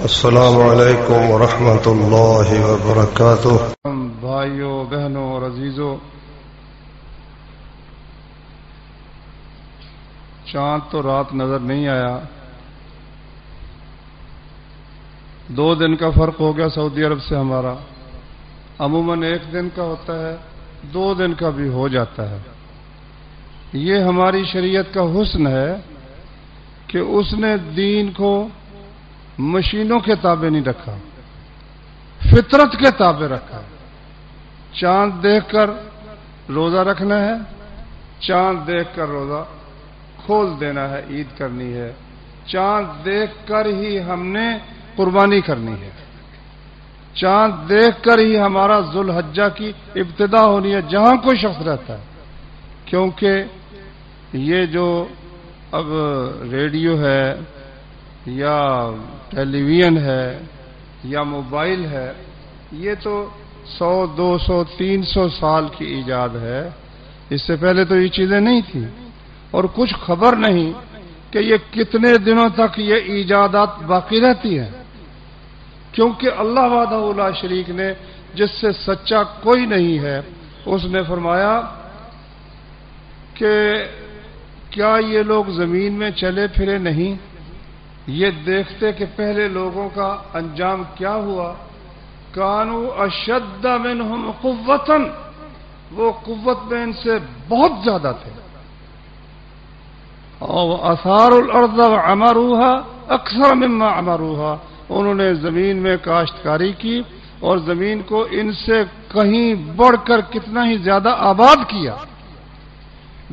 السلام علیکم ورحمۃ اللہ وبرکاتہ۔ بھائیوں، بہنوں اور عزیزوں، چاند تو رات نظر نہیں آیا، 2 دن کا فرق ہو گیا سعودی عرب سے ہمارا۔ عموماً 1 دن کا ہوتا ہے، 2 دن کا بھی ہو جاتا ہے۔ یہ ہماری شریعت کا حسن ہے کہ اس نے دین کو مشینوں کے تابع نہیں رکھا، فطرت کے تابع رکھا۔ چاند دیکھ کر روزہ رکھنا ہے، چاند دیکھ کر روزہ کھول دینا ہے، عید کرنی ہے۔ چاند دیکھ کر ہی ہم نے قربانی کرنی ہے، چاند دیکھ کر ہی ہمارا ذوالحجہ کی ابتدا ہونی ہے جہاں کوئی شخص رہتا ہے۔ کیونکہ یہ جو اب ریڈیو ہے یا ٹیلی ویژن ہے یا موبائل ہے، یہ تو 100 200 300 سال کی ایجاد ہے۔ اس سے پہلے تو یہ چیزیں نہیں تھیں، اور کچھ خبر نہیں کہ یہ کتنے دنوں تک یہ ایجادات باقی رہتی ہیں۔ کیونکہ اللہ وحدہ لا شریک نے، جس سے سچا کوئی نہیں ہے، اس نے فرمایا کہ کیا یہ لوگ زمین میں چلے پھرے نہیں، یہ دیکھتے کہ پہلے لوگوں کا انجام کیا ہوا۔ کانوا اشد منہم قوۃ، وہ قوت میں ان سے بہت زیادہ تھے۔ اور اثاروا الارض وعمروها اکثر مما عمروها، انہوں نے زمین میں کاشتکاری کی اور زمین کو ان سے کہیں بڑھ کر کتنا ہی زیادہ آباد کیا،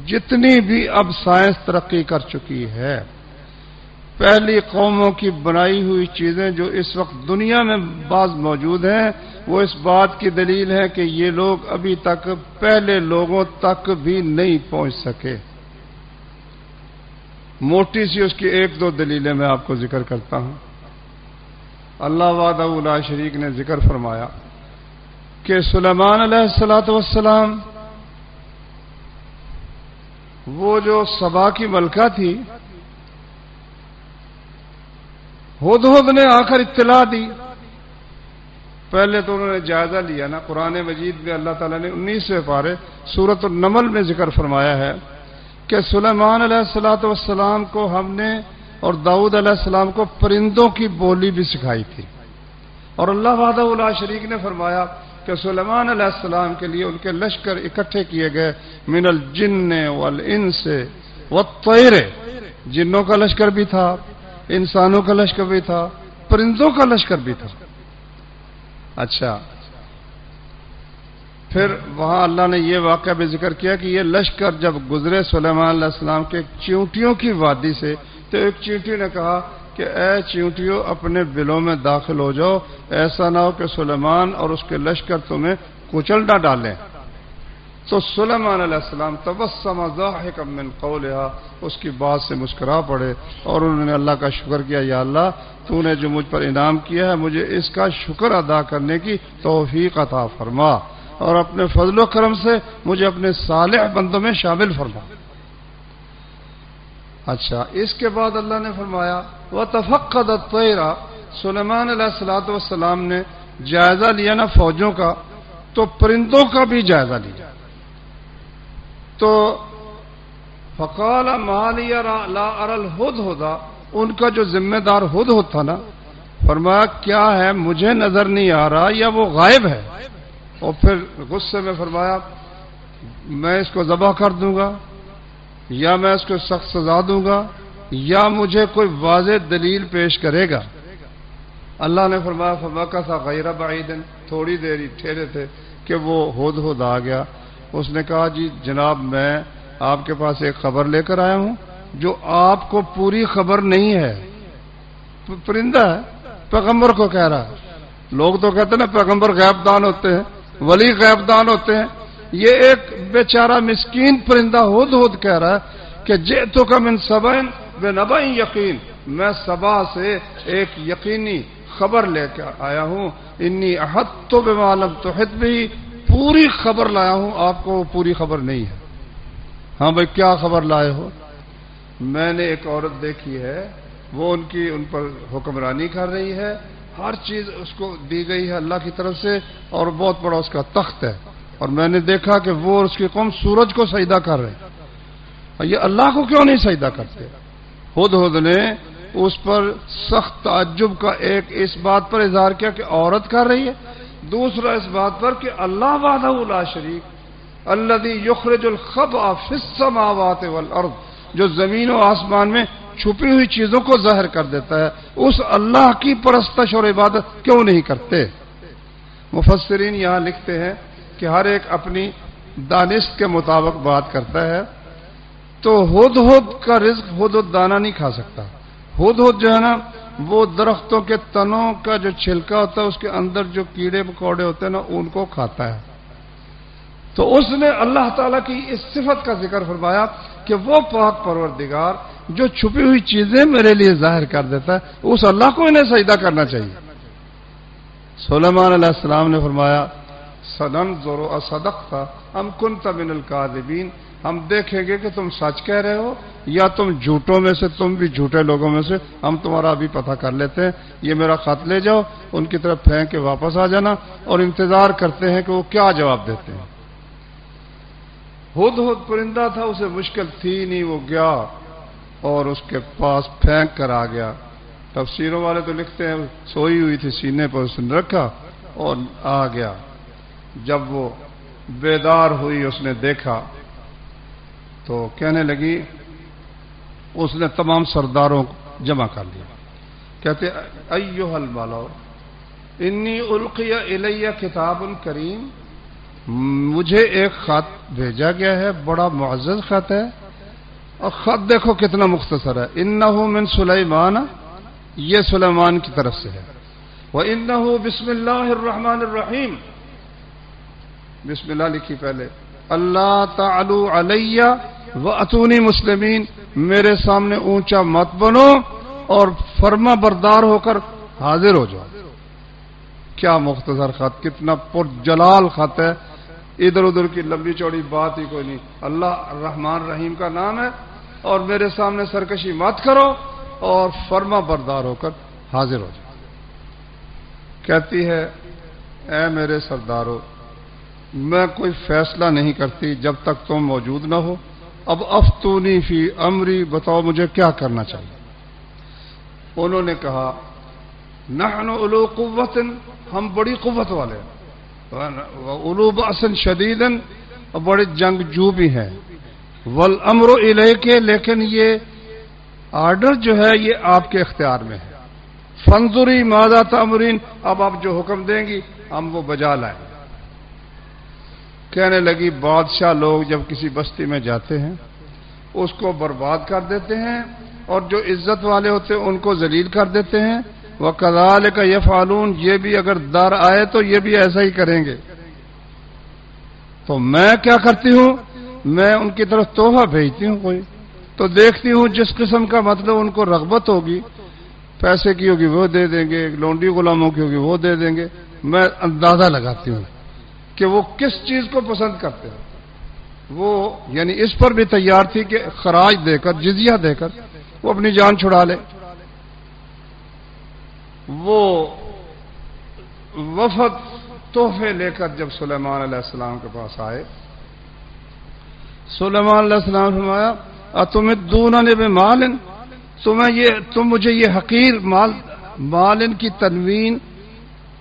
جتنی بھی اب سائنس ترقی کر چکی ہے۔ پہلی قوموں کی بنائی ہوئی چیزیں جو اس وقت دنیا میں بعض موجود ہیں، وہ اس بات کی دلیل ہے کہ یہ لوگ ابھی تک پہلے لوگوں تک بھی نہیں پہنچ سکے۔ موٹی سی اس کی 1-2 دلیلیں میں آپ کو ذکر کرتا ہوں۔ اللہ وحدہ لا شریک نے ذکر فرمایا کہ سلیمان علیہ السلام، وہ جو سبا کی ملکہ تھی، ہدہد نے آ کر اطلاع دی۔ پہلے تو انہوں نے جائزہ لیا نا۔ قرآن مجید میں اللہ تعالیٰ نے 19ویں پارے سورۃ النمل میں ذکر فرمایا ہے کہ سلیمان علیہ السلام کو ہم نے اور داؤد علیہ السلام کو پرندوں کی بولی بھی سکھائی تھی۔ اور اللہ وحدہ لا شریک نے فرمایا کہ سلیمان علیہ السلام کے لیے ان کے لشکر اکٹھے کیے گئے، من الجن والانس والطیر، جنوں کا لشکر بھی تھا، انسانوں کا لشکر بھی تھا، پرندوں کا لشکر بھی تھا۔ اچھا، پھر وہاں اللہ نے یہ واقعہ بھی ذکر کیا کہ یہ لشکر جب گزرے سلیمان علیہ السلام کے چیونٹیوں کی وادی سے، تو ایک چیونٹی نے کہا کہ اے چیونٹیوں، اپنے بلوں میں داخل ہو جاؤ، ایسا نہ ہو کہ سلیمان اور اس کے لشکر تمہیں کچل نہ ڈالیں۔ تو سلیمان علیہ السلام تبسم ضاحکا من قولها، اس کی بات سے مسکرا پڑے اور انہوں نے اللہ کا شکر کیا، یا اللہ تو نے جو مجھ پر انعام کیا ہے، مجھے اس کا شکر ادا کرنے کی توفیق عطا فرما، اور اپنے فضل و کرم سے مجھے اپنے صالح بندوں میں شامل فرما۔ اچھا، اس کے بعد اللہ نے فرمایا وَتَفَقَّدَ الطَّيْرَ، سلیمان علیہ السلام نے جائزہ لیا نا فوجوں کا، تو پرندوں کا بھی جائزہ لیا۔ تو فَقَالَ مَا لِيَ لَا أَرَى الْهُدْهُدَ، ان کا جو ذمہ دار ہدہد تھا نا، فرمایا کیا ہے مجھے نظر نہیں آ رہا یا وہ غائب ہے؟ اور پھر غصے میں فرمایا میں اس کو ذبح کر دوں گا، یا میں اس کو سخت سزا دوں گا، یا مجھے کوئی واضح دلیل پیش کرے گا۔ اللہ نے فرمایا فَمَكَثَ غَيْرَ بَعِيدٍ، تھوڑی دیر ہی ٹھہرے تھے کہ وہ ہدہد آ گیا۔ اس نے کہا جی جناب، میں آپ کے پاس ایک خبر لے کر آیا ہوں جو آپ کو پوری خبر نہیں ہے۔ پرندہ ہے، پیغمبر کو کہہ رہا ہے۔ لوگ تو کہتے ہیں نا پیغمبر غیب دان ہوتے ہیں، ولی غیب دان ہوتے ہیں، یہ ایک بیچارہ مسکین پرندہ ہدہد کہہ رہا ہے کہ جئتک من سبأ بنبأ یقین، میں سبا سے ایک یقینی خبر لے کر آیا ہوں، انی احطت بما لم تحط بہ، پوری خبر لایا ہوں، آپ کو پوری خبر نہیں ہے۔ ہاں بھائی کیا خبر لائے ہو؟ میں نے ایک عورت دیکھی ہے وہ ان پر حکمرانی کر رہی ہے، ہر چیز اس کو دی گئی ہے اللہ کی طرف سے، اور بہت بڑا اس کا تخت ہے۔ اور میں نے دیکھا کہ وہ اور اس کی قوم سورج کو سجدہ کر رہے ہیں، یہ اللہ کو کیوں نہیں سجدہ کرتے؟ ہدہد نے اس پر سخت تعجب کا ایک اس بات پر اظہار کیا کہ عورت کر رہی ہے، دوسرا اس بات پر کہ اللہ وحدہ لا شریک الذی یخرج الخبء فی السماوات والارض، جو زمین و آسمان میں چھپی ہوئی چیزوں کو ظاہر کر دیتا ہے، اس اللہ کی پرستش اور عبادت کیوں نہیں کرتے؟ مفسرین یہاں لکھتے ہیں کہ ہر ایک اپنی دانست کے مطابق بات کرتا ہے۔ تو ہدہد کا رزق ہدہد دانہ نہیں کھا سکتا۔ ہدہد جو ہے نا وہ درختوں کے تنوں کا جو چھلکا ہوتا ہے اس کے اندر جو کیڑے مکوڑے ہوتے ہیں نا ان کو کھاتا ہے۔ تو اس نے اللہ تعالیٰ کی اس صفت کا ذکر فرمایا کہ وہ پاک پروردگار جو چھپی ہوئی چیزیں میرے لیے ظاہر کر دیتا ہے، اس اللہ کو انہیں سجدہ کرنا چاہیے۔ سلیمان علیہ السلام نے فرمایا سننظر اصدقت ام کنت من الکاذبین، ہم دیکھیں گے کہ تم سچ کہہ رہے ہو یا تم جھوٹوں میں سے، تم بھی جھوٹے لوگوں میں سے، ہم تمہارا ابھی پتہ کر لیتے ہیں۔ یہ میرا خط لے جاؤ، ان کی طرف پھینک کے واپس آ جانا، اور انتظار کرتے ہیں کہ وہ کیا جواب دیتے ہیں۔ ہدہد پرندہ تھا، اسے مشکل تھی نہیں، وہ گیا اور اس کے پاس پھینک کر آ گیا۔ تفسیروں والے تو لکھتے ہیں سوئی ہوئی تھی، سینے پر اس نے رکھا اور آ گیا۔ جب وہ بیدار ہوئی اس نے دیکھا تو کہنے لگی، اس نے تمام سرداروں کو جمع کر لیا، کہتے ایھا الملأ انی القی الی کتاب کریم، مجھے ایک خط بھیجا گیا ہے، بڑا معزز خط ہے، اور خط دیکھو کتنا مختصر ہے، انہ من سلیمان، یہ سلیمان کی طرف سے ہے، وانہ بسم اللہ الرحمن الرحیم، بسم اللہ لکھی پہلے، اللہ تعلو علی واتونی مسلمین، میرے سامنے اونچا مت بنو اور فرما بردار ہو کر حاضر ہو جاؤ۔ کیا مختصر خط، کتنا پرجلال خط ہے، ادھر ادھر کی لمبی چوڑی بات ہی کوئی نہیں۔ اللہ الرحمن الرحیم کا نام ہے، اور میرے سامنے سرکشی مت کرو اور فرما بردار ہو کر حاضر ہو جاؤ۔ کہتی ہے اے میرے سردارو، میں کوئی فیصلہ نہیں کرتی جب تک تم موجود نہ ہو، اب افتونی فی امری، بتاؤ مجھے کیا کرنا چاہیے۔ انہوں نے کہا نحن اولو قوت، ہم بڑی قوت والے ہیں، اولو بأس شدید، اور بڑے جنگجو بھی ہیں، والامر الیک، لیکن یہ آرڈر جو ہے یہ آپ کے اختیار میں ہے، فانظری ماذا تأمرین، اب آپ جو حکم دیں گی ہم وہ بجا لائیں۔ کہنے لگی بادشاہ لوگ جب کسی بستی میں جاتے ہیں اس کو برباد کر دیتے ہیں، اور جو عزت والے ہوتے ہیں ان کو ذلیل کر دیتے ہیں، وَكَذَلِكَ يَفْعَلُونَ، یہ بھی اگر در آئے تو یہ بھی ایسا ہی کریں گے۔ تو میں کیا کرتی ہوں، میں ان کی طرف تحفہ بھیجتی ہوں، کوئی تو دیکھتی ہوں جس قسم کا مطلب ان کو رغبت ہوگی، پیسے کی ہوگی وہ دے دیں گے، لونڈی غلاموں کی ہوگی وہ دے دیں گے، میں اندازہ لگاتی ہوں کہ وہ کس چیز کو پسند کرتے ہیں۔ وہ یعنی اس پر بھی تیار تھی کہ خراج دے کر، جزیہ دے کر وہ اپنی جان چھڑا لے۔ وہ وفد تحفے لے کر جب سلیمان علیہ السلام کے پاس آئے، سلیمان علیہ السلام نے فرمایا اتمدوننی بمال، تم مجھے یہ حقیر مال کی تنوین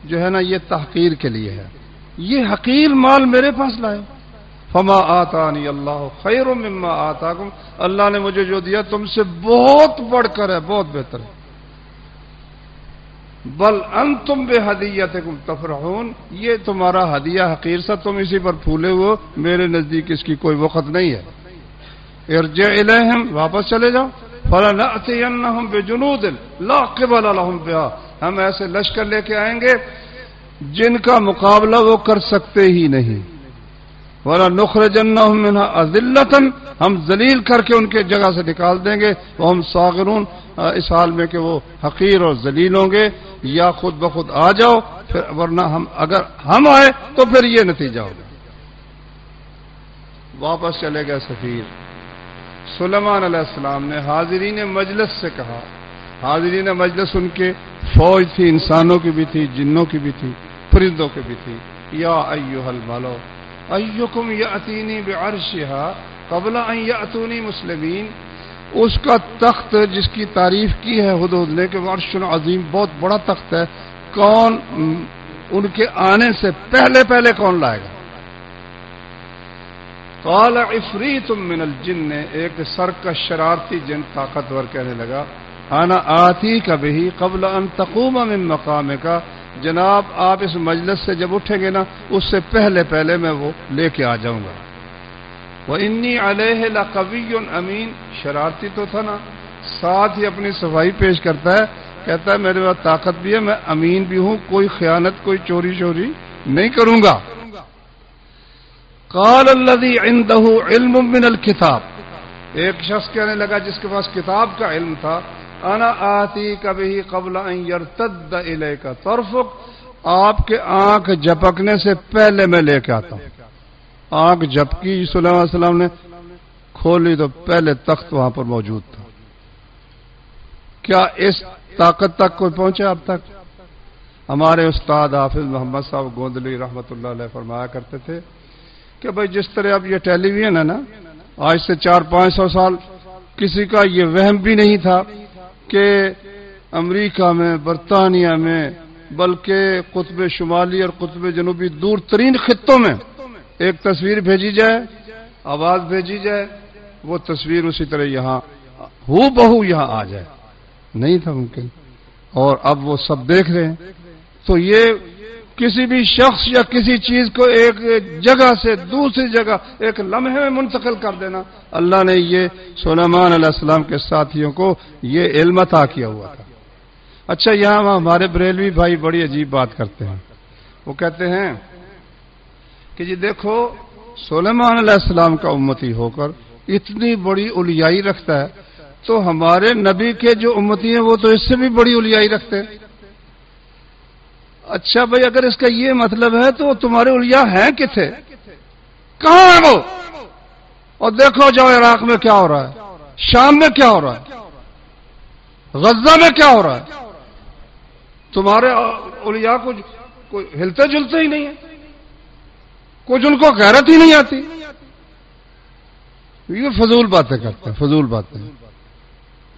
جو ہے نا یہ تحقیر کے لیے ہے، یہ حقیر مال میرے پاس لائے۔ فما آتانی اللہ خیر مما آتاکم، اللہ نے مجھے جو دیا تم سے بہت بڑھ کر ہے، بہت بہتر ہے۔ بل انتم بہدیتکم تفرحون، یہ تمہارا ہدیہ حقیر سا، تم اسی پر پھولے ہوئے، میرے نزدیک اس کی کوئی وقت نہیں ہے۔ ارجع الیہم، واپس چلے جاؤ، فلنأتینہم بجنود لا قبل لہم بہا، ہم ایسے لشکر لے کے آئیں گے جن کا مقابلہ وہ کر سکتے ہی نہیں، وَلَنُخْرِجَنَّهُم مِّنْهَا أَذِلَّةً، ہم ذلیل کر کے ان کے جگہ سے نکال دیں گے، وَهُمْ صَاغِرُونَ، اس حال میں کہ وہ حقیر اور ذلیل ہوں گے، یا خود بخود آ جاؤ، پھر ورنہ اگر ہم آئے تو پھر یہ نتیجہ ہوگا۔ واپس چلے گئے سفیر۔ سلیمان علیہ السلام نے حاضرین مجلس سے کہا حاضرین مجلس ان کے فوج تھی، انسانوں کی بھی تھی، جنوں کی بھی تھی، پرندوں کی بھی تھی. یا ایھا الملو ایکم یاتینی بعرشھا قبل ان یاتونی مسلمین. اس کا تخت جس کی تعریف کی ہے ہدہد نے کہ عرش عظیم، بہت بڑا تخت ہے، کون ان کے آنے سے پہلے پہلے کون لائے گا؟ قال عفریت من الجن، ایک سرکش شرارتی جن طاقتور کہنے لگا، انا آتیک بہ قبل ان تقوم من مقامک، جناب آپ اس مجلس سے جب اٹھیں گے نا اس سے پہلے پہلے میں وہ لے کے آ جاؤں گا. وانی علیہ لقوی امین، شرارتی تو تھا نا، ساتھ ہی اپنی صفائی پیش کرتا ہے، کہتا ہے میرے پاس طاقت بھی ہے، میں امین بھی ہوں، کوئی خیانت کوئی چوری نہیں کروں گا. قال الذی عنده علم من الکتاب، ایک شخص کہنے لگا جس کے پاس کتاب کا علم تھا، انا آتیک بہ قبل ان یرتد الیک طرفک، آپ کے آنکھ جھپکنے سے پہلے میں لے کے آتا ہوں. آنکھ جھپکی صلی اللہ علیہ وسلم نے کھولی تو پہلے تخت وہاں پر موجود تھا. کیا اس طاقت تک کوئی پہنچا اب تک؟ ہمارے استاد حافظ محمد صاحب گوندلی رحمۃ اللہ علیہ فرمایا کرتے تھے کہ بھائی جس طرح اب یہ ٹیلی ویژن ہے نا، آج سے 400-500 سال کسی کا یہ وہم بھی نہیں تھا کہ امریکہ میں، برطانیہ میں، بلکہ قطب شمالی اور قطب جنوبی دور ترین خطوں میں ایک تصویر بھیجی جائے، آواز بھیجی جائے، وہ تصویر اسی طرح یہاں ہو بہو یہاں آ جائے. نہیں تھا ممکن، اور اب وہ سب دیکھ رہے ہیں. تو یہ کسی بھی شخص یا کسی چیز کو ایک جگہ سے دوسری جگہ ایک لمحے میں منتقل کر دینا، اللہ نے یہ سلیمان علیہ السلام کے ساتھیوں کو یہ علم عطا کیا ہوا تھا. اچھا، یہاں ہمارے بریلوی بھائی بڑی عجیب بات کرتے ہیں. وہ کہتے ہیں کہ جی دیکھو، سلیمان علیہ السلام کا امتی ہو کر اتنی بڑی اولیائی رکھتا ہے، تو ہمارے نبی کے جو امتی ہیں وہ تو اس سے بھی بڑی اولیائی رکھتے ہیں. اچھا بھائی، اگر اس کا یہ مطلب ہے تو تمہارے اولیاء ہیں کتنے؟ کہاں ہیں وہ؟ اور دیکھو جاؤ عراق میں کیا ہو رہا ہے، شام میں کیا ہو رہا ہے، غزہ میں کیا ہو رہا ہے. تمہارے اولیاء کچھ کوئی ہلتے جلتے ہی نہیں ہیں، کچھ ان کو غیرت ہی نہیں آتی. یہ فضول باتیں کرتے ہیں، فضول باتیں.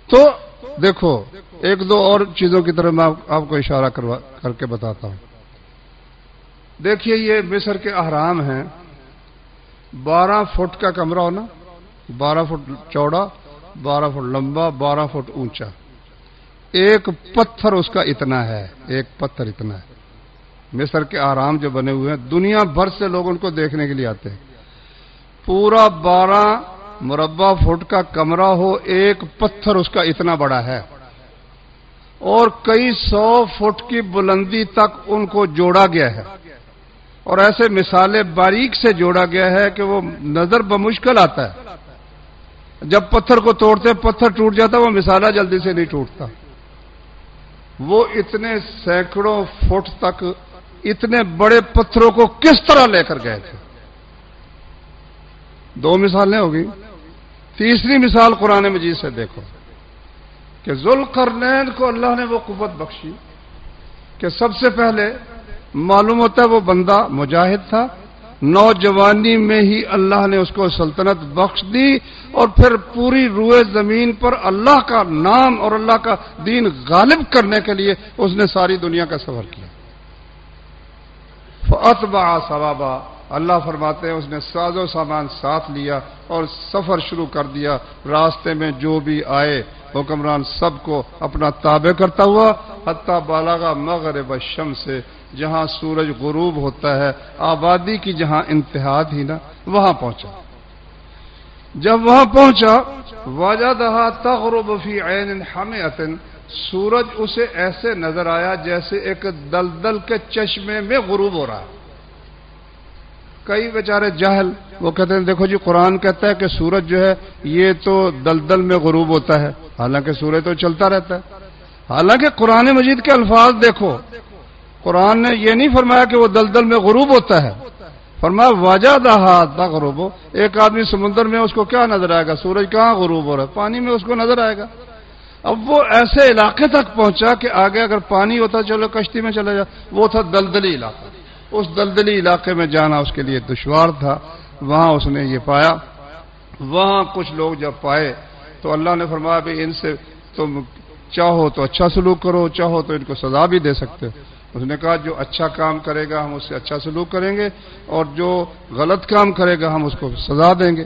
تو دیکھو، ایک دو اور چیزوں کی طرف میں آپ کو اشارہ کر کے بتاتا ہوں. دیکھیے، یہ مصر کے اہرام ہیں، 12 فٹ کا کمرہ ہونا، 12 فٹ چوڑا، 12 فٹ لمبا، 12 فٹ اونچا. ایک پتھر اس کا اتنا ہے، ایک پتھر اتنا ہے. مصر کے اہرام جو بنے ہوئے ہیں، دنیا بھر سے لوگ ان کو دیکھنے کے لیے آتے ہیں. پورا 12 مربع فٹ کا کمرہ ہو، ایک پتھر اس کا اتنا بڑا ہے، اور کئی 100 فٹ کی بلندی تک ان کو جوڑا گیا ہے. اور ایسے مثالیں باریک سے جوڑا گیا ہے کہ وہ نظر بمشکل آتا ہے. جب پتھر کو توڑتے پتھر ٹوٹ جاتا، وہ مثالہ جلدی سے نہیں ٹوٹتا. وہ اتنے سینکڑوں فٹ تک اتنے بڑے پتھروں کو کس طرح لے کر گئے تھے؟ 2 مثالیں ہوگی. تیسری مثال قرآن مجید سے دیکھو کہ ذوالقرنین کو اللہ نے وہ قوت بخشی کہ سب سے پہلے معلوم ہوتا ہے وہ بندہ مجاہد تھا، نوجوانی میں ہی اللہ نے اس کو سلطنت بخش دی، اور پھر پوری روئے زمین پر اللہ کا نام اور اللہ کا دین غالب کرنے کے لیے اس نے ساری دنیا کا سفر کیا. فَأَتْبَعَ سَبَبًا، اللہ فرماتے ہیں اس نے ساز و سامان ساتھ لیا اور سفر شروع کر دیا. راستے میں جو بھی آئے حکمران سب کو اپنا تابع کرتا ہوا، حتیٰ بالغ مغرب الشمس، جہاں سورج غروب ہوتا ہے، آبادی کی جہاں انتہا تھی نا، وہاں پہنچا. جب وہاں پہنچا، وجدہا تغرب فی عین حمیۃ، سورج اسے ایسے نظر آیا جیسے ایک دلدل کے چشمے میں غروب ہو رہا ہے. کئی بیچارے جاہل وہ کہتے ہیں دیکھو جی قرآن کہتا ہے کہ سورج جو ہے یہ تو دلدل میں غروب ہوتا ہے، حالانکہ سورج تو چلتا رہتا ہے. حالانکہ قرآن مجید کے الفاظ دیکھو، قرآن نے یہ نہیں فرمایا کہ وہ دلدل میں غروب ہوتا ہے، فرمایا وجدہا تغرب. ایک آدمی سمندر میں اس کو کیا نظر آئے گا؟ سورج کہاں غروب ہو رہا ہے؟ پانی میں اس کو نظر آئے گا. اب وہ ایسے علاقے تک پہنچا کہ آگے اگر پانی ہوتا چلو کشتی میں چلا جا، وہ تھا دلدلی علاقہ. اس دلدلی علاقے میں جانا اس کے لیے دشوار تھا. وہاں اس نے یہ پایا. وہاں کچھ لوگ جب پائے تو اللہ نے فرمایا بھی ان سے تم چاہو تو اچھا سلوک کرو، چاہو تو ان کو سزا بھی دے سکتے ہو. اس نے کہا جو اچھا کام کرے گا ہم اس سے اچھا سلوک کریں گے، اور جو غلط کام کرے گا ہم اس کو سزا دیں گے.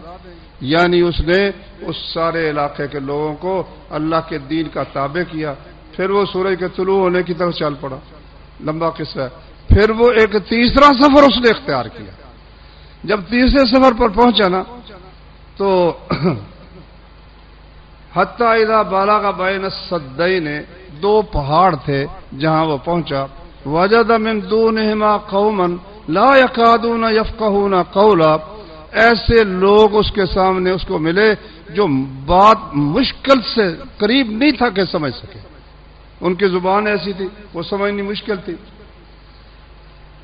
یعنی اس نے اس سارے علاقے کے لوگوں کو اللہ کے دین کا تابع کیا. پھر وہ سورج کے طلوع ہونے کی طرف چل پڑا. لمبا قصہ ہے. پھر وہ ایک تیسرا سفر اس نے اختیار کیا. جب تیسرے سفر پر پہنچا نا تو حتی اذا بالغ بین السدین، دو پہاڑ تھے جہاں وہ پہنچا. وجد من دونہما قوما لا یکادون یفقہون قولا، ایسے لوگ اس کے سامنے اس کو ملے جو بات مشکل سے قریب نہیں تھا کہ سمجھ سکے. ان کی زبان ایسی تھی وہ سمجھنی مشکل تھی.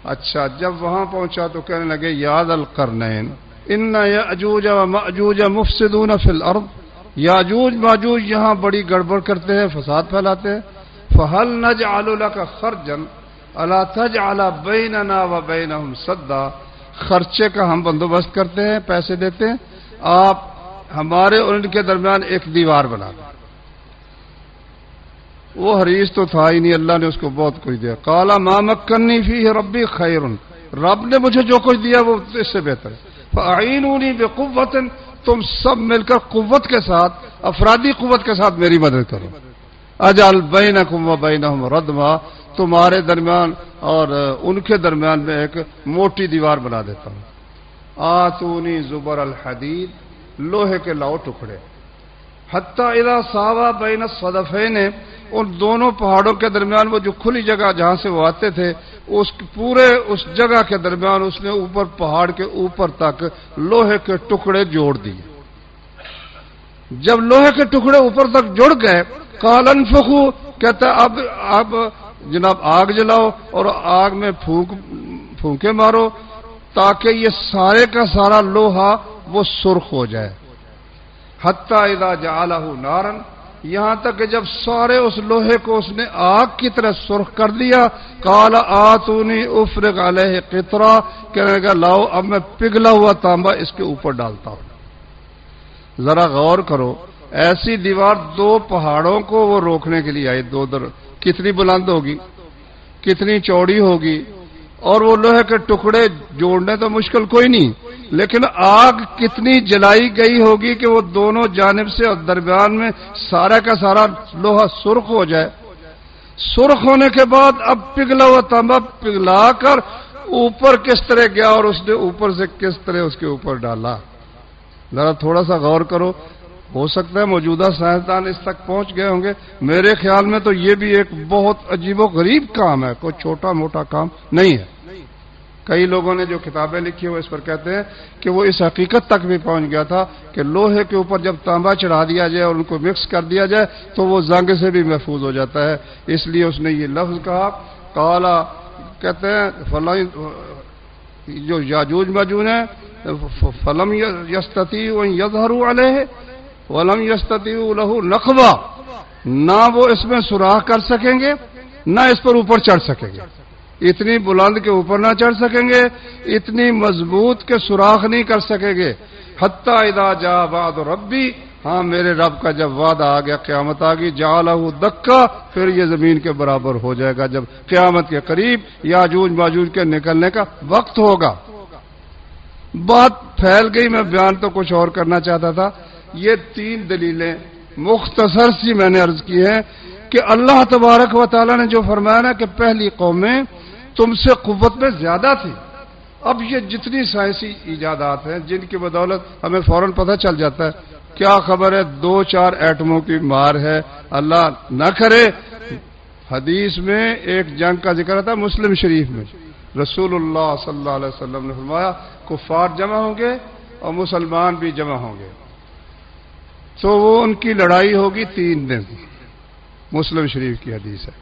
اچھا جب وہاں پہنچا تو کہنے لگے یا ذا القرنین ان یاجوج و ماجوج مفسدون فی الارض، یاجوج ماجوج یہاں بڑی گڑبڑ کرتے ہیں، فساد پھیلاتے ہیں. فہل نجعل لک خرجا الا تجعل بیننا و بینہم سدا، خرچے کا ہم بندوبست کرتے ہیں، پیسے دیتے ہیں، آپ ہمارے اور ان کے درمیان ایک دیوار بنا دیں. وہ حریص تو تھا ہی نہیں، اللہ نے اس کو بہت کچھ دیا. قال ما مکنی فیہ ربی خیر، رب نے مجھے جو کچھ دیا وہ اس سے بہتر ہے. فاعینونی بقوۃ، تم سب مل کر قوت کے ساتھ، افرادی قوت کے ساتھ میری مدد کرو. اجعل بینکم و بینہم ردما، تمہارے درمیان اور ان کے درمیان میں ایک موٹی دیوار بنا دیتا ہوں. آتونی زبر الحدید، لوہے کے لاؤ ٹکڑے. حتی اذا ساوا بین الصدفین، ان دونوں پہاڑوں کے درمیان وہ جو کھلی جگہ جہاں سے وہ آتے تھے، اس پورے اس جگہ کے درمیان اس نے اوپر پہاڑ کے اوپر تک لوہے کے ٹکڑے جوڑ دیے. جب لوہے کے ٹکڑے اوپر تک جڑ گئے، قال انفخوا، کہتا اب جناب آگ جلاؤ اور آگ میں پھونکے مارو تاکہ یہ سارے کا سارا لوہا وہ سرخ ہو جائے. حتی اذا جعلہ نارا، یہاں تک کہ جب سارے اس لوہے کو اس نے آگ کی طرح سرخ کر دیا. قال آتونی افرغ علیہ قطرہ، کہنے لگا لاؤ اب میں پگھلا ہوا تانبا اس کے اوپر ڈالتا ہوں. ذرا غور کرو، ایسی دیوار دو پہاڑوں کو وہ روکنے کے لیے آئی. دو در کتنی بلند ہوگی، کتنی چوڑی ہوگی، اور وہ لوہے کے ٹکڑے جوڑنے تو مشکل کوئی نہیں، لیکن آگ کتنی جلائی گئی ہوگی کہ وہ دونوں جانب سے اور درمیان میں سارا کا سارا لوہا سرخ ہو جائے. سرخ ہونے کے بعد اب پگھلا ہوا تانبا پگھلا کر اوپر کس طرح گیا اور اس نے اوپر سے کس طرح اس کے اوپر ڈالا. ذرا تھوڑا سا غور کرو. ہو سکتا ہے موجودہ سائنسدان اس تک پہنچ گئے ہوں گے. میرے خیال میں تو یہ بھی ایک بہت عجیب و غریب کام ہے، کوئی چھوٹا موٹا کام نہیں ہے. کئی لوگوں نے جو کتابیں لکھی وہ اس پر کہتے ہیں کہ وہ اس حقیقت تک بھی پہنچ گیا تھا کہ لوہے کے اوپر جب تانبا چڑھا دیا جائے اور ان کو مکس کر دیا جائے تو وہ زنگ سے بھی محفوظ ہو جاتا ہے. اس لیے اس نے یہ لفظ کہا. قالا، کہتے ہیں جو یاجوج ماجوج ہیں، فلم یستطیعوا ان یظہروا علیہ ولم یستطیعوا لہ نقبا، نہ وہ اس میں سوراخ کر سکیں گے نہ اس پر اوپر چڑھ سکیں گے. اتنی بلند کے اوپر نہ چڑھ سکیں گے، اتنی مضبوط کے سوراخ نہیں کر سکیں گے. حتی اذا جاء وعد ربی، ہاں میرے رب کا جب وعدہ آ گیا، قیامت آ گئی، جعلہ دکا، پھر یہ زمین کے برابر ہو جائے گا. جب قیامت کے قریب یاجوج ماجوج کے نکلنے کا وقت ہوگا. بات پھیل گئی، میں بیان تو کچھ اور کرنا چاہتا تھا. یہ تین دلیلیں مختصر سی میں نے عرض کی ہیں کہ اللہ تبارک و تعالیٰ نے جو فرمایا نا کہ پہلی قومیں تم سے قوت میں زیادہ تھی. اب یہ جتنی سائنسی ایجادات ہیں جن کی بدولت ہمیں فوراً پتہ چل جاتا ہے، کیا خبر ہے 2-4 ایٹموں کی مار ہے، اللہ نہ کرے. حدیث میں ایک جنگ کا ذکر تھا مسلم شریف میں، رسول اللہ صلی اللہ علیہ وسلم نے فرمایا کفار جمع ہوں گے اور مسلمان بھی جمع ہوں گے، تو وہ ان کی لڑائی ہوگی 3 دن. مسلم شریف کی حدیث ہے.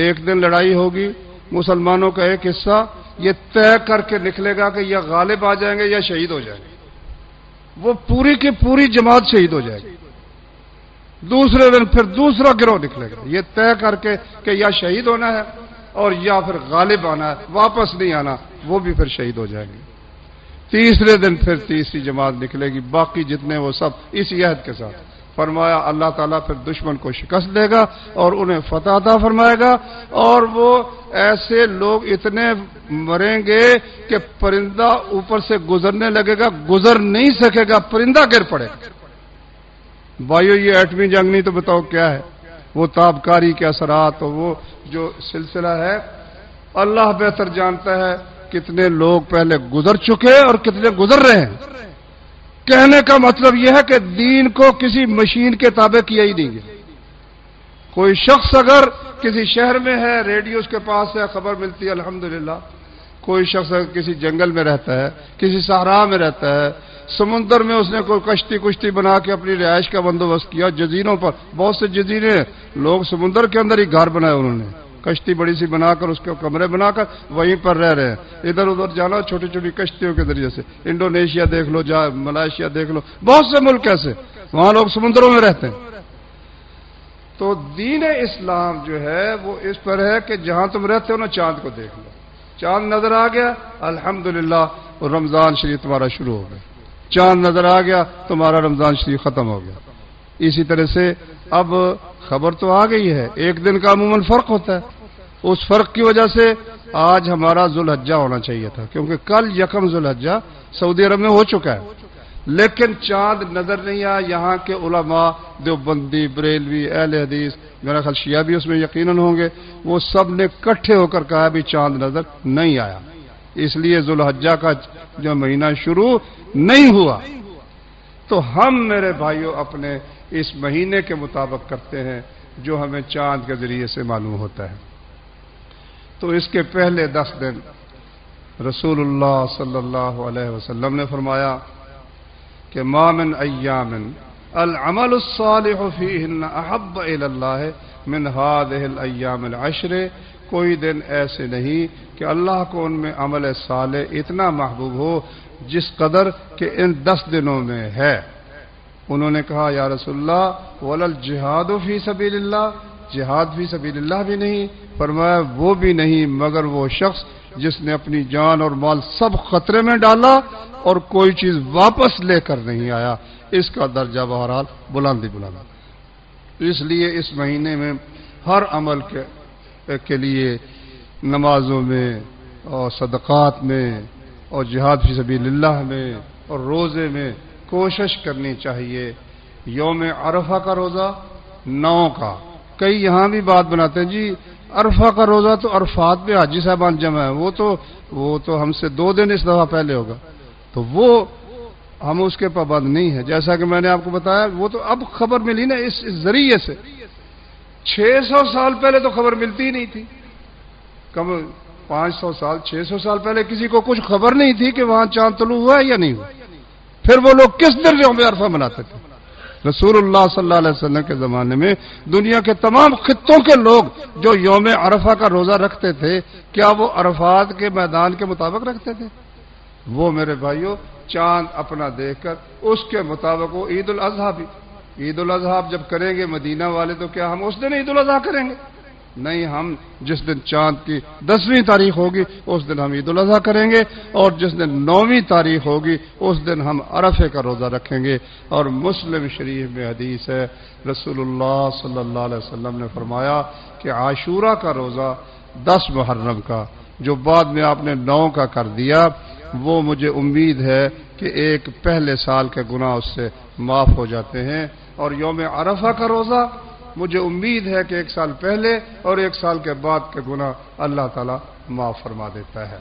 ایک دن لڑائی ہوگی، مسلمانوں کا ایک حصہ یہ طے کر کے نکلے گا کہ یا غالب آ جائیں گے یا شہید ہو جائیں گے. وہ پوری کی پوری جماعت شہید ہو جائے گی. دوسرے دن پھر دوسرا گروہ نکلے گا، یہ طے کر کے کہ یا شہید ہونا ہے اور یا پھر غالب آنا ہے، واپس نہیں آنا، وہ بھی پھر شہید ہو جائیں گے۔ تیسرے دن پھر تیسری جماعت نکلے گی، باقی جتنے وہ سب اسی عہد کے ساتھ۔ فرمایا اللہ تعالیٰ پھر دشمن کو شکست دے گا اور انہیں فتح عطا فرمائے گا، اور وہ ایسے لوگ اتنے مریں گے کہ پرندہ اوپر سے گزرنے لگے گا، گزر نہیں سکے گا، پرندہ گر پڑے گا۔ بھائیو یہ ایٹمی جنگ نہیں تو بتاؤ کیا ہے؟ وہ تابکاری کے اثرات اور وہ جو سلسلہ ہے، اللہ بہتر جانتا ہے کتنے لوگ پہلے گزر چکے اور کتنے گزر رہے ہیں۔ کہنے کا مطلب یہ ہے کہ دین کو کسی مشین کے تابع کیا ہی نہیں گیا۔ کوئی شخص اگر کسی شہر میں ہے، ریڈیو اس کے پاس ہے، خبر ملتی ہے الحمدللہ۔ کوئی شخص اگر کسی جنگل میں رہتا ہے، کسی صحرا میں رہتا ہے، سمندر میں اس نے کوئی کشتی بنا کے اپنی رہائش کا بندوبست کیا، جزیروں پر بہت سے جزیرے ہیں، لوگ سمندر کے اندر ہی گھر بنائے، انہوں نے کشتی بڑی سی بنا کر اس کے کمرے بنا کر وہیں پر رہ رہے ہیں۔ ادھر ادھر جانا چھوٹی چھوٹی کشتیوں کے ذریعے سے، انڈونیشیا دیکھ لو، ملائیشیا دیکھ لو، بہت سے ملک ایسے وہاں لوگ سمندروں میں رہتے ہیں۔ تو دین اسلام جو ہے وہ اس پر ہے کہ جہاں تم رہتے ہو نا چاند کو دیکھ لو، چاند نظر آ گیا الحمدللہ رمضان شریف تمہارا شروع ہو گیا، چاند نظر آ گیا تمہارا رمضان شریف ختم ہو گیا۔ اسی طرح سے اب خبر تو آ گئی ہے، ایک دن کا عموماً فرق ہوتا ہے، اس فرق کی وجہ سے آج ہمارا ذوالحجہ ہونا چاہیے تھا، کیونکہ کل یکم ذوالحجہ سعودی عرب میں ہو چکا ہے، لیکن چاند نظر نہیں آیا۔ یہاں کے علماء دیوبندی، بریلوی، اہل حدیث، میرا خیال شیعہ بھی اس میں یقیناً ہوں گے، وہ سب نے اکٹھے ہو کر کہا بھی چاند نظر نہیں آیا، اس لیے ذوالحجہ کا جو مہینہ شروع نہیں ہوا۔ تو ہم میرے بھائیوں اپنے اس مہینے کے مطابق کرتے ہیں جو ہمیں چاند کے ذریعے سے معلوم ہوتا ہے۔ تو اس کے پہلے 10 دن رسول اللہ صلی اللہ علیہ وسلم نے فرمایا کہ ما من ایام العمل الصالح فیہن احب الی اللہ من هذه الایام العشر، کوئی دن ایسے نہیں کہ اللہ کو ان میں عمل صالح اتنا محبوب ہو جس قدر کہ ان 10 دنوں میں ہے۔ انہوں نے کہا یا رسول اللہ ولا الجہاد فی سبیل اللہ، جہاد فی سبیل اللہ بھی نہیں؟ فرمایا وہ بھی نہیں مگر وہ شخص جس نے اپنی جان اور مال سب خطرے میں ڈالا اور کوئی چیز واپس لے کر نہیں آیا، اس کا درجہ بہرحال بلند ہی بلند۔ اس لیے اس مہینے میں ہر عمل کے لیے نمازوں میں اور صدقات میں اور جہاد فی سبیل اللہ میں اور روزے میں کوشش کرنی چاہیے۔ یوم عرفہ کا روزہ 9 کا، کئی یہاں بھی بات بناتے ہیں جی عرفہ کا روزہ تو عرفات پہ حاجی صاحبان جمع ہے، وہ تو ہم سے 2 دن اس دفعہ پہلے ہوگا، تو وہ ہم اس کے پابند نہیں ہیں۔ جیسا کہ میں نے آپ کو بتایا وہ تو اب خبر ملی نا اس ذریعے سے، 600 سال پہلے تو خبر ملتی ہی نہیں تھی، کم 500 سال 600 سال پہلے کسی کو کچھ خبر نہیں تھی کہ وہاں چاند طلوع ہوا ہے یا نہیں ہوا۔ پھر وہ لوگ کس دن یوم عرفہ مناتے تھے؟ رسول اللہ صلی اللہ علیہ وسلم کے زمانے میں دنیا کے تمام خطوں کے لوگ جو یوم عرفہ کا روزہ رکھتے تھے، کیا وہ عرفات کے میدان کے مطابق رکھتے تھے؟ وہ میرے بھائیوں چاند اپنا دیکھ کر اس کے مطابق وہ عید الاضحیٰ بھی، عید الاضحیٰ جب کریں گے مدینہ والے تو کیا ہم اس دن عید الاضحیٰ کریں گے؟ نہیں، ہم جس دن چاند کی 10ویں تاریخ ہوگی اس دن ہم عید الاضحیٰ کریں گے، اور جس دن 9ویں تاریخ ہوگی اس دن ہم عرفے کا روزہ رکھیں گے۔ اور مسلم شریف میں حدیث ہے رسول اللہ صلی اللہ علیہ وسلم نے فرمایا کہ عاشورہ کا روزہ 10 محرم کا جو بعد میں آپ نے 9 کا کر دیا، وہ مجھے امید ہے کہ ایک پہلے سال کے گناہ اس سے معاف ہو جاتے ہیں، اور یوم عرفہ کا روزہ مجھے امید ہے کہ 1 سال پہلے اور 1 سال کے بعد کے گناہ اللہ تعالیٰ معاف فرما دیتا ہے۔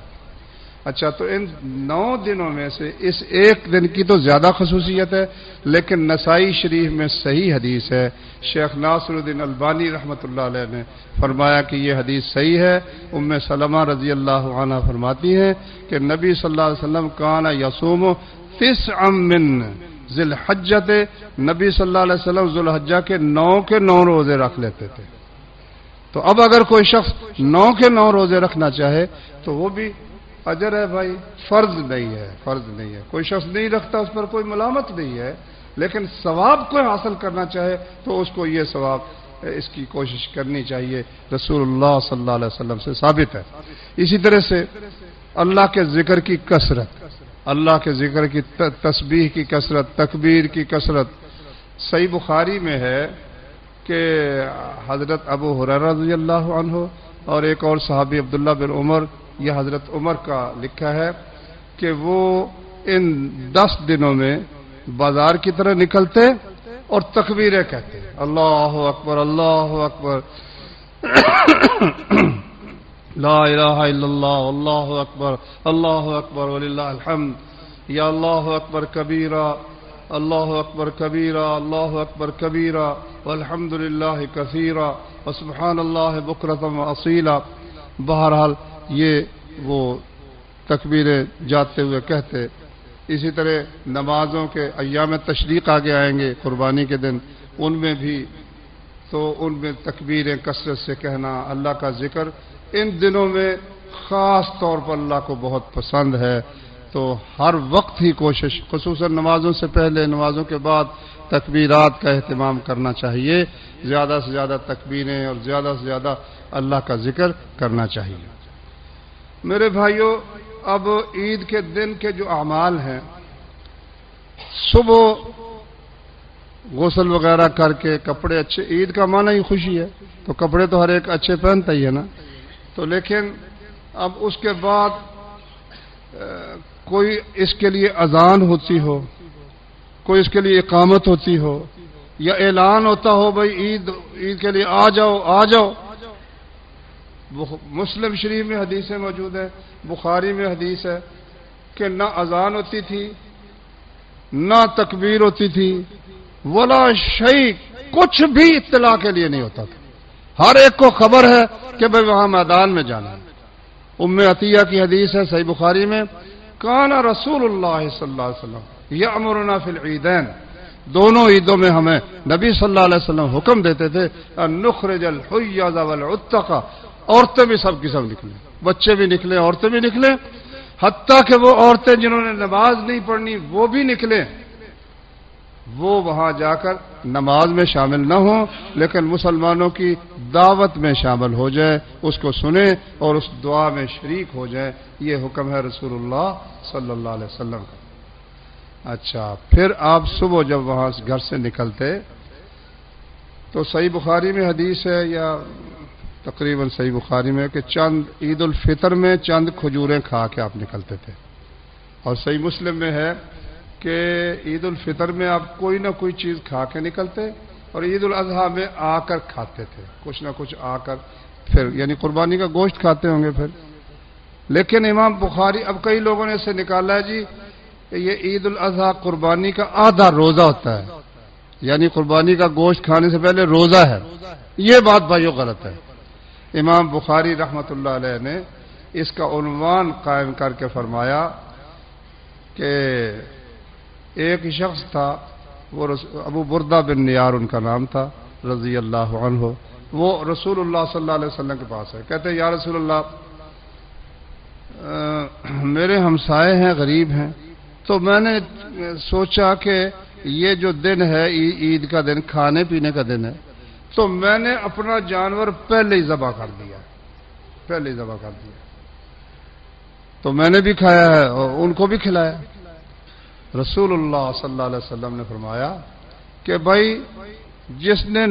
اچھا، تو ان 9 دنوں میں سے اس ایک دن کی تو زیادہ خصوصیت ہے، لیکن نسائی شریف میں صحیح حدیث ہے، شیخ ناصر الدین البانی رحمۃ اللہ علیہ نے فرمایا کہ یہ حدیث صحیح ہے۔ ام سلمہ رضی اللہ عنہ فرماتی ہیں کہ نبی صلی اللہ علیہ وسلم کان یصوم 9 من ذی الحجۃ، نبی صلی اللہ علیہ وسلم ذوالحجہ کے 9 روزے رکھ لیتے تھے۔ تو اب اگر کوئی شخص 9 روزے رکھنا چاہے تو وہ بھی اجر ہے بھائی، فرض نہیں ہے، فرض نہیں ہے، کوئی شخص نہیں رکھتا اس پر کوئی ملامت نہیں ہے، لیکن ثواب کو حاصل کرنا چاہے تو اس کو یہ ثواب اس کی کوشش کرنی چاہیے. رسول اللہ صلی اللہ علیہ وسلم سے ثابت ہے. اسی طرح سے اللہ کے ذکر کی کثرت، اللہ کے ذکر کی تسبیح کی کثرت، تکبیر کی کثرت. صحیح بخاری میں ہے کہ حضرت ابو ہریرہ رضی اللہ عنہ اور ایک اور صحابی عبداللہ بن عمر، یہ حضرت عمر کا لکھا ہے کہ وہ ان 10 دنوں میں بازار کی طرح نکلتے اور تکبیریں کہتے، اللہ اکبر اللہ اکبر لا الہ الا اللہ اللہ اکبر وللہ الحمد، یا اللہ اکبر کبیرہ اللہ اکبر کبیرہ اللہ اکبر کبیرہ والحمد للہ کثیرہ وسبحان اللہ بکرۃ واصیلا. بہرحال یہ وہ تکبیریں جاتے ہوئے کہتے. اسی طرح نمازوں کے ایام تشریق آگے آئیں گے، قربانی کے دن، ان میں بھی تو ان میں تکبیریں کثرت سے کہنا، اللہ کا ذکر ان دنوں میں خاص طور پر اللہ کو بہت پسند ہے. تو ہر وقت ہی کوشش، خصوصاً نمازوں سے پہلے، نمازوں کے بعد تکبیرات کا اہتمام کرنا چاہیے. زیادہ سے زیادہ تکبیریں اور زیادہ سے زیادہ اللہ کا ذکر کرنا چاہیے. میرے بھائیوں، اب عید کے دن کے جو اعمال ہیں، صبح غسل وغیرہ کر کے کپڑے اچھے، عید کا معنی ہی خوشی ہے تو کپڑے تو ہر ایک اچھے پہنتا ہی ہے نا. تو لیکن اب اس کے بعد کوئی اس کے لیے اذان ہوتی ہو، کوئی اس کے لیے اقامت ہوتی ہو، یا اعلان ہوتا ہو بھائی عید کے لیے آ جاؤ آ جاؤ. مسلم شریف میں حدیثیں موجود ہیں، بخاری میں حدیث ہے کہ نہ اذان ہوتی تھی، نہ تکبیر ہوتی تھی، ولا شیء، کچھ بھی اطلاع کے لیے نہیں ہوتا تھا. ہر ایک کو خبر ہے کہ بھائی وہاں میدان میں جانا ہے. ام عطیہ کی حدیث ہے صحیح بخاری میں، کان رسول اللہ صلی اللہ علیہ وسلم یأمرنا فی العیدین، دونوں عیدوں میں ہمیں نبی صلی اللہ علیہ وسلم حکم دیتے تھے ان نخرج الحیض والعتق، عورتیں بھی سب کی سب نکلیں، بچے بھی نکلیں، عورتیں بھی نکلیں، حتیٰ کہ وہ عورتیں جنہوں نے نماز نہیں پڑھنی وہ بھی نکلیں، وہ وہاں جا کر نماز میں شامل نہ ہوں لیکن مسلمانوں کی دعوت میں شامل ہو جائے، اس کو سنیں اور اس دعا میں شریک ہو جائیں. یہ حکم ہے رسول اللہ صلی اللہ علیہ وسلم کا. اچھا، پھر آپ صبح جب وہاں گھر سے نکلتے تو صحیح بخاری میں حدیث ہے، یا تقریباً صحیح بخاری میں، کہ چند عید الفطر میں چند کھجوریں کھا کے آپ نکلتے تھے. اور صحیح مسلم میں ہے کہ عید الفطر میں آپ کوئی نہ کوئی چیز کھا کے نکلتے اور عید الاضحیٰ میں آ کر کھاتے تھے، کچھ نہ کچھ آ کر، پھر یعنی قربانی کا گوشت کھاتے ہوں گے پھر. لیکن امام بخاری، اب کئی لوگوں نے اسے نکالا ہے جی کہ یہ عید الاضحیٰ قربانی کا آدھا روزہ ہوتا ہے، یعنی قربانی کا گوشت کھانے سے پہلے روزہ ہے. یہ بات بھائیو غلط ہے. امام بخاری رحمۃ اللہ علیہ نے اس کا عنوان قائم کر کے فرمایا کہ ایک شخص تھا، وہ ابو بردہ بن نیار ان کا نام تھا رضی اللہ عنہ، وہ رسول اللہ صلی اللہ علیہ وسلم کے پاس ہے. کہتے ہیں یا رسول اللہ، میرے ہمسائے ہیں، غریب ہیں، تو میں نے سوچا کہ یہ جو دن ہے عید کا دن، کھانے پینے کا دن ہے، تو میں نے اپنا جانور پہلے ہی ذبح کر دیا، تو میں نے بھی کھایا ہے اور ان کو بھی کھلایا. رسول اللہ صلی اللہ علیہ وسلم نے فرمایا کہ بھائی جس نے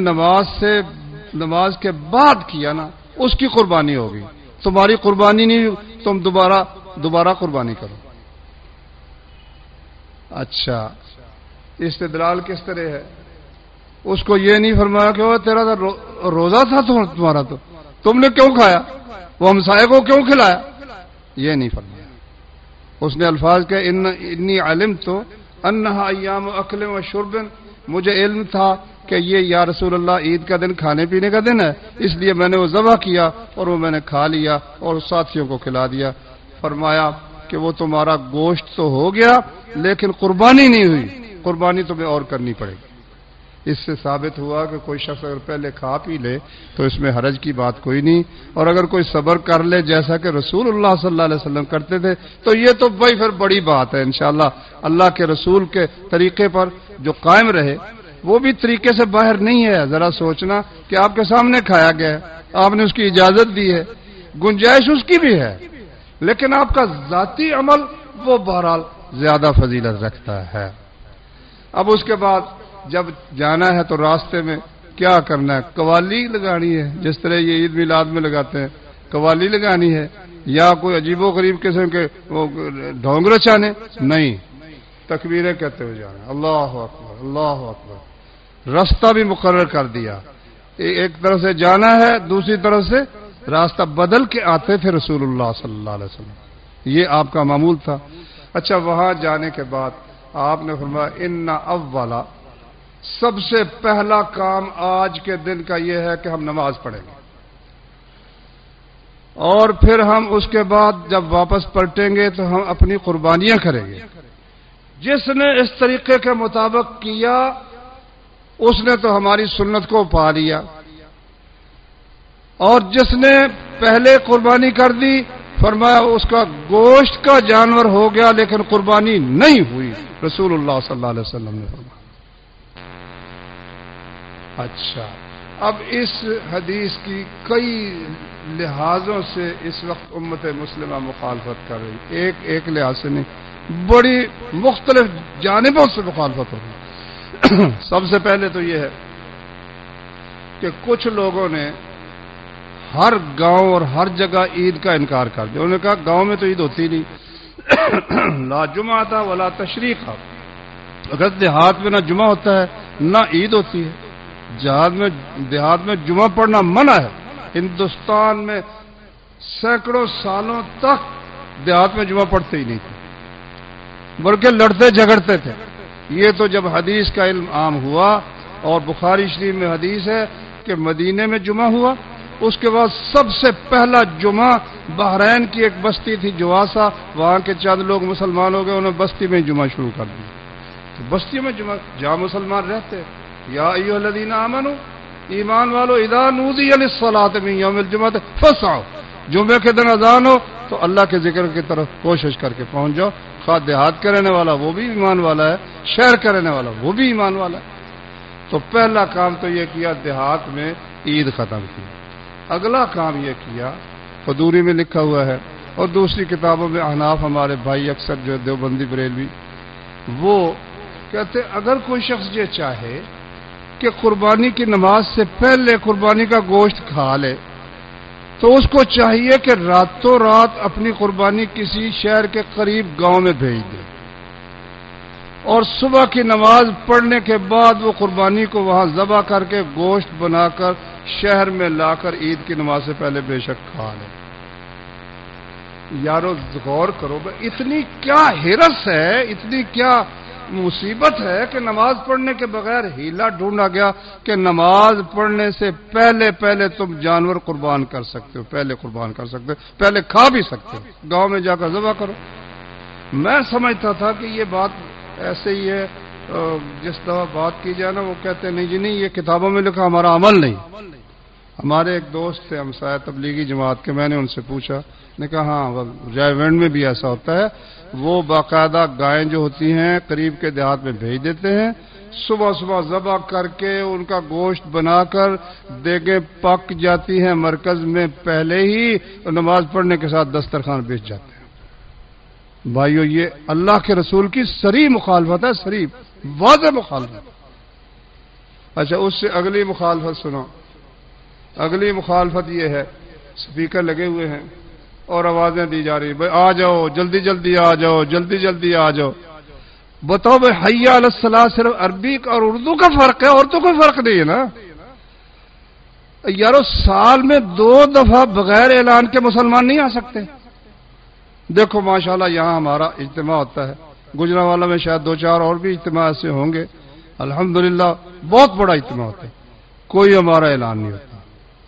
نماز کے بعد کیا نا اس کی قربانی ہوگی، تمہاری قربانی نہیں، تم دوبارہ قربانی کرو. اچھا، استدلال کس طرح ہے؟ اس کو یہ نہیں فرمایا کہ وہ تیرا روزہ تھا تمہارا، تو تم نے کیوں کھایا، وہ ہمسائے کو کیوں کھلایا، یہ نہیں فرمایا. اس نے الفاظ کہ انی علمت انہا ایام اکل و شرب، مجھے علم تھا کہ یہ یا رسول اللہ عید کا دن کھانے پینے کا دن ہے، اس لیے میں نے وہ ذبح کیا اور وہ میں نے کھا لیا اور ساتھیوں کو کھلا دیا. فرمایا کہ وہ تمہارا گوشت تو ہو گیا لیکن قربانی نہیں ہوئی، قربانی تمہیں اور کرنی پڑے گی. اس سے ثابت ہوا کہ کوئی شخص اگر پہلے کھا پی لے تو اس میں حرج کی بات کوئی نہیں، اور اگر کوئی صبر کر لے جیسا کہ رسول اللہ صلی اللہ علیہ وسلم کرتے تھے تو یہ تو بھائی پھر بڑی بات ہے۔ انشاءاللہ اللہ کے رسول کے طریقے پر جو قائم رہے، وہ بھی طریقے سے باہر نہیں ہے۔ ذرا سوچنا کہ آپ کے سامنے کھایا گیا ہے، آپ نے اس کی اجازت دی ہے، گنجائش اس کی بھی ہے، لیکن آپ کا ذاتی عمل وہ بہرحال زیادہ فضیلت رکھتا ہے۔ اب اس کے بعد جب جانا ہے تو راستے میں کیا کرنا ہے؟ قوالی لگانی ہے، جس طرح یہ عید میلاد میں لگاتے ہیں، قوالی لگانی ہے، یا کوئی عجیب و غریب قسم کے وہ ڈھونگ رچانے؟ نہیں، تکبیریں کہتے ہوئے جانا، اللہ اکبر اللہ اکبر۔ راستہ بھی مقرر کر دیا، ایک طرف سے جانا ہے، دوسری طرف سے راستہ بدل کے آتے تھے رسول اللہ صلی اللہ علیہ وسلم، یہ آپ کا معمول تھا۔ اچھا، وہاں جانے کے بعد آپ نے فرمایا ان اولا، سب سے پہلا کام آج کے دن کا یہ ہے کہ ہم نماز پڑھیں گے، اور پھر ہم اس کے بعد جب واپس پلٹیں گے تو ہم اپنی قربانیاں کریں گے۔ جس نے اس طریقے کے مطابق کیا اس نے تو ہماری سنت کو پا لیا، اور جس نے پہلے قربانی کر دی فرمایا اس کا گوشت کا جانور ہو گیا لیکن قربانی نہیں ہوئی، رسول اللہ صلی اللہ علیہ وسلم نے فرمایا۔ اچھا، اب اس حدیث کی کئی لحاظوں سے اس وقت امت مسلمہ مخالفت کر رہی، ایک لحاظ سے نہیں، بڑی مختلف جانبوں سے مخالفت ہو رہی۔ سب سے پہلے تو یہ ہے کہ کچھ لوگوں نے ہر گاؤں اور ہر جگہ عید کا انکار کر دیا۔ انہوں نے کہا گاؤں میں تو عید ہوتی نہیں، لا جمعہ تھا ولا تشریق، اگر دیہات میں نہ جمعہ ہوتا ہے نہ عید ہوتی ہے، دیہات میں جمعہ پڑھنا منع ہے۔ ہندوستان میں سینکڑوں سالوں تک دیہات میں جمعہ پڑھتے ہی نہیں تھے، بلکہ لڑتے جھگڑتے تھے۔ یہ تو جب حدیث کا علم عام ہوا، اور بخاری شریف میں حدیث ہے کہ مدینے میں جمعہ ہوا، اس کے بعد سب سے پہلا جمعہ بحرین کی ایک بستی تھی جواسا، وہاں کے چند لوگ مسلمان ہو گئے، انہوں نے بستی میں جمعہ شروع کر دیا۔ تو بستی میں جمعہ، جہاں مسلمان رہتے، یا ایھا الذین آمنوا، ایمان والو، اذا نودی للصلاۃ من یوم الجمعۃ فاسعوا، جمعے کے دن اذان ہو تو اللہ کے ذکر کی طرف کوشش کر کے پہنچ جاؤ۔ خواہ دیہات کا رہنے والا وہ بھی ایمان والا ہے، شہر کا رہنے والا وہ بھی ایمان والا ہے۔ تو پہلا کام تو یہ کیا، دیہات میں عید ختم کی۔ اگلا کام یہ کیا، قدوری میں لکھا ہوا ہے اور دوسری کتابوں میں احناف ہمارے بھائی اکثر جو دیوبندی بریلوی، وہ کہتے اگر کوئی شخص یہ چاہے کہ قربانی کی نماز سے پہلے قربانی کا گوشت کھا لے تو اس کو چاہیے کہ راتوں رات اپنی قربانی کسی شہر کے قریب گاؤں میں بھیج دے، اور صبح کی نماز پڑھنے کے بعد وہ قربانی کو وہاں ذبح کر کے گوشت بنا کر شہر میں لا کر عید کی نماز سے پہلے بے شک کھا لے۔ یارو غور کرو، اتنی کیا ہرس ہے، اتنی کیا مصیبت ہے کہ نماز پڑھنے کے بغیر ہیلا ڈھونڈا گیا کہ نماز پڑھنے سے پہلے تم جانور قربان کر سکتے ہو، پہلے قربان کر سکتے ہو، پہلے کھا بھی سکتے ہو، گاؤں میں جا کر ذبح کرو۔ میں سمجھتا تھا کہ یہ بات ایسے ہی ہے، جس دفعہ بات کی جائے نا وہ کہتے ہیں نہیں جی نہیں، یہ کتابوں میں لکھا، ہمارا عمل نہیں۔ ہمارے ایک دوست تھے ہمسایہ تبلیغی جماعت کے، میں نے ان سے پوچھا، نے کہا ہاں جائیونڈ میں بھی ایسا ہوتا ہے، وہ باقاعدہ گائیں جو ہوتی ہیں قریب کے دیہات میں بھیج دیتے ہیں، صبح صبح ذبح کر کے ان کا گوشت بنا کر دیگیں پک جاتی ہیں مرکز میں، پہلے ہی نماز پڑھنے کے ساتھ دسترخوان بیچ جاتے ہیں۔ بھائیو، یہ اللہ کے رسول کی صریح مخالفت ہے، صریح واضح مخالفت۔ اچھا، اس سے اگلی مخالفت سنو۔ اگلی مخالفت یہ ہے، سپیکر لگے ہوئے ہیں اور آوازیں دی جا رہی، بھائی آ جاؤ، جلدی جلدی آ جاؤ، جلدی جلدی آ جاؤ۔ بتاؤ بھائی، حی علی الصلاۃ صرف عربی اور اردو کا فرق ہے، اور تو کوئی فرق نہیں ہے نا یارو۔ سال میں 2 دفعہ بغیر اعلان کے مسلمان نہیں آ سکتے۔ دیکھو ماشاءاللہ یہاں ہمارا اجتماع ہوتا ہے، گجرانوالہ میں شاید 2-4 اور بھی اجتماع ایسے ہوں گے، الحمدللہ بہت بڑا اجتماع ہوتا ہے، کوئی ہمارا اعلان نہیں ہوتا۔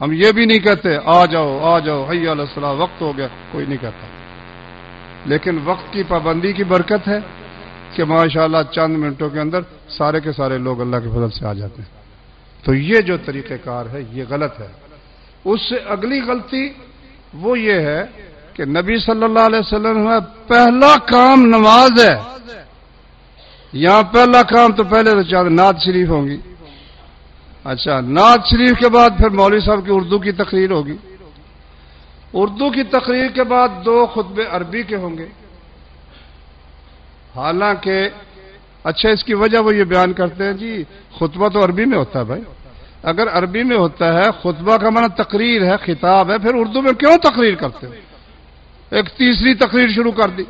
ہم یہ بھی نہیں کہتے آ جاؤ آ جاؤ حی علی الصلاۃ، وقت ہو گیا، کوئی نہیں کہتا۔ لیکن وقت کی پابندی کی برکت ہے کہ ماشاءاللہ چند منٹوں کے اندر سارے کے سارے لوگ اللہ کے فضل سے آ جاتے ہیں۔ تو یہ جو طریقہ کار ہے یہ غلط ہے۔ اس سے اگلی غلطی وہ یہ ہے کہ نبی صلی اللہ علیہ وسلم میں پہلا کام نماز ہے، یہاں پہلا کام تو پہلے تو چاہتے نعت شریف ہوں گی، اچھا نعت شریف کے بعد پھر مولوی صاحب کی اردو کی تقریر ہوگی، اردو کی تقریر کے بعد 2 خطبے عربی کے ہوں گے۔ حالانکہ اچھا اس کی وجہ وہ یہ بیان کرتے ہیں جی خطبہ تو عربی میں ہوتا ہے بھائی، اگر عربی میں ہوتا ہے خطبہ کا معنی تقریر ہے، خطاب ہے، پھر اردو میں کیوں تقریر کرتے ہو؟ ایک تیسری تقریر شروع کر دی۔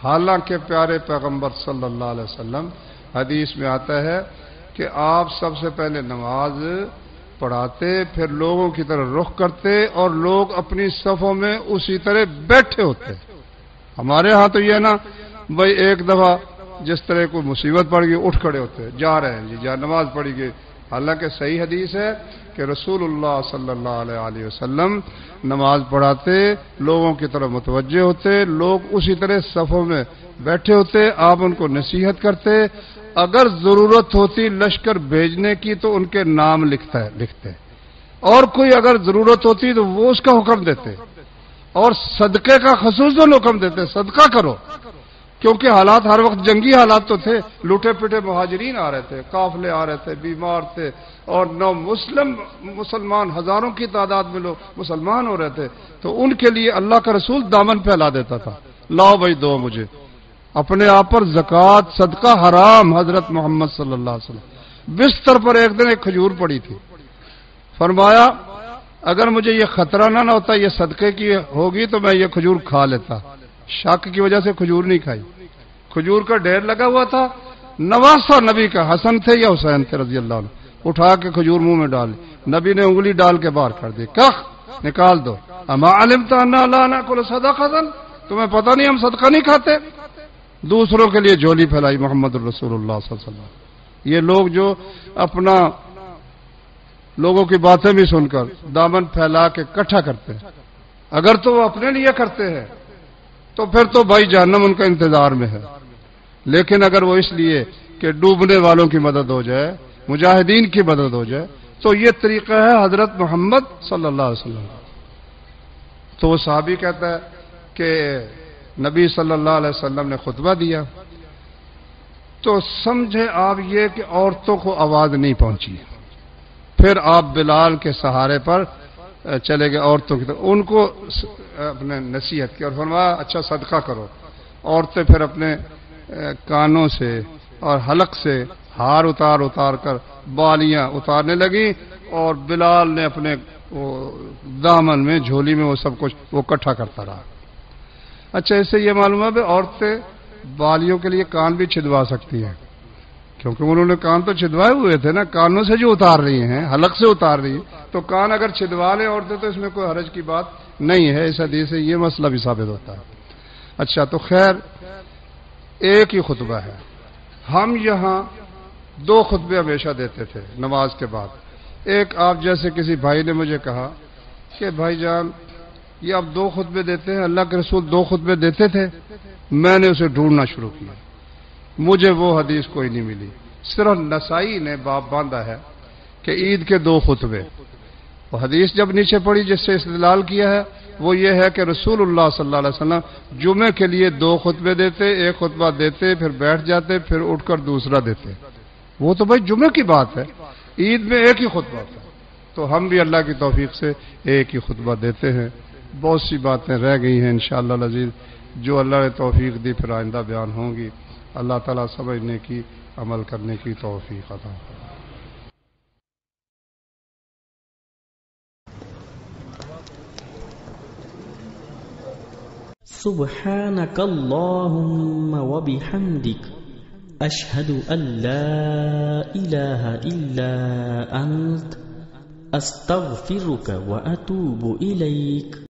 حالانکہ پیارے پیغمبر صلی اللہ علیہ وسلم حدیث میں آتا ہے کہ آپ سب سے پہلے نماز پڑھاتے، پھر لوگوں کی طرف رخ کرتے اور لوگ اپنی صفوں میں اسی طرح بیٹھے ہوتے۔ ہمارے ہاں تو یہ ہے نا بھائی ایک دفعہ جس طرح کوئی مصیبت پڑ گئی اٹھ کھڑے ہوتے جا رہے ہیں جی جا نماز پڑھی گئی۔ حالانکہ صحیح حدیث ہے کہ رسول اللہ صلی اللہ علیہ وسلم نماز پڑھاتے، لوگوں کی طرف متوجہ ہوتے، لوگ اسی طرح صفوں میں بیٹھے ہوتے، آپ ان کو نصیحت کرتے، اگر ضرورت ہوتی لشکر بھیجنے کی تو ان کے نام لکھتے، اور کوئی اگر ضرورت ہوتی تو وہ اس کا حکم دیتے، اور صدقے کا خصوصاً حکم دیتے صدقہ کرو، کیونکہ حالات ہر وقت جنگی حالات تو تھے، لوٹے پٹے مہاجرین آ رہے تھے، قافلے آ رہے تھے، بیمار تھے، اور مسلمان ہزاروں کی تعداد میں لوگ مسلمان ہو رہے تھے، تو ان کے لیے اللہ کا رسول دامن پھیلا دیتا تھا، لاؤ بھائی دو مجھے، اپنے آپ پر زکوٰۃ صدقہ حرام۔ حضرت محمد صلی اللہ علیہ وسلم بستر پر ایک دن ایک کھجور پڑی تھی، فرمایا اگر مجھے یہ خطرہ نہ ہوتا یہ صدقے کی ہوگی تو میں یہ کھجور کھا لیتا، شک کی وجہ سے کھجور نہیں کھائی، کھجور کا ڈھیر لگا ہوا تھا، نواسہ نبی کا حسن تھے یا حسین تھے رضی اللہ عنہ، اٹھا کے کھجور منہ میں ڈال، نبی نے انگلی ڈال کے باہر کر دی، کخ نکال دو، اما علمت ان لا ناکل صدقۃ، تمہیں پتہ نہیں ہم صدقہ نہیں کھاتے؟ دوسروں کے لیے جھولی پھیلائی محمد الرسول اللہ صلی اللہ علیہ وسلم۔ یہ لوگ جو اپنا لوگوں کی باتیں بھی سن کر دامن پھیلا کے اکٹھا کرتے ہیں، اگر تو وہ اپنے لیے کرتے ہیں تو پھر تو بھائی جہنم ان کا انتظار میں ہے، لیکن اگر وہ اس لیے کہ ڈوبنے والوں کی مدد ہو جائے، مجاہدین کی مدد ہو جائے، تو یہ طریقہ ہے حضرت محمد صلی اللہ علیہ وسلم۔ تو وہ صحابی کہتا ہے کہ نبی صلی اللہ علیہ وسلم نے خطبہ دیا تو سمجھے آپ یہ کہ عورتوں کو آواز نہیں پہنچی، پھر آپ بلال کے سہارے پر چلے گئے عورتوں کی طرف، ان کو اپنے نصیحت کی اور فرمایا اچھا صدقہ کرو۔ عورتیں پھر اپنے کانوں سے اور حلق سے ہار اتار کر بالیاں اتارنے لگیں، اور بلال نے اپنے دامن میں جھولی میں وہ سب کچھ وہ اکٹھا کرتا رہا۔ اچھا اس سے یہ معلوم ہے کہ عورتیں بالیوں کے لیے کان بھی چھدوا سکتی ہیں، کیونکہ انہوں نے کان تو چھدوائے ہوئے تھے نا، کانوں سے جو اتار رہی ہیں حلق سے اتار رہی ہیں، تو کان اگر چھدوا لیں عورتیں تو اس میں کوئی حرج کی بات نہیں ہے، اس حدیث سے یہ مسئلہ بھی ثابت ہوتا ہے۔ اچھا تو خیر ایک ہی خطبہ ہے، ہم یہاں 2 خطبے ہمیشہ دیتے تھے نماز کے بعد۔ ایک آپ جیسے کسی بھائی نے مجھے کہا کہ بھائی جان یہ آپ 2 خطبے دیتے ہیں، اللہ کے رسول 2 خطبے دیتے تھے، میں نے اسے ڈھونڈنا شروع کیا، مجھے وہ حدیث کوئی نہیں ملی، صرف نسائی نے باب باندھا ہے کہ عید کے 2 خطبے، وہ حدیث جب نیچے پڑی جس سے استدلال کیا ہے وہ یہ ہے کہ رسول اللہ صلی اللہ علیہ وسلم جمعے کے لیے 2 خطبے دیتے، ایک خطبہ دیتے پھر بیٹھ جاتے پھر اٹھ کر دوسرا دیتے، وہ تو بھائی جمعے کی بات ہے، عید میں ایک ہی خطبہ تھا، تو ہم بھی اللہ کی توفیق سے ایک ہی خطبہ دیتے ہیں۔ بہت سی باتیں رہ گئی ہیں انشاءاللہ العزیز، جو اللہ نے توفیق دی پھر آئندہ بیان ہوں گی، اللہ تعالیٰ سمجھنے کی عمل کرنے کی توفیق عطا فرمائے۔ سبحانك اللهم وبحمدك أشهد أن لا إله إلا أنت أستغفرك وأتوب إليك۔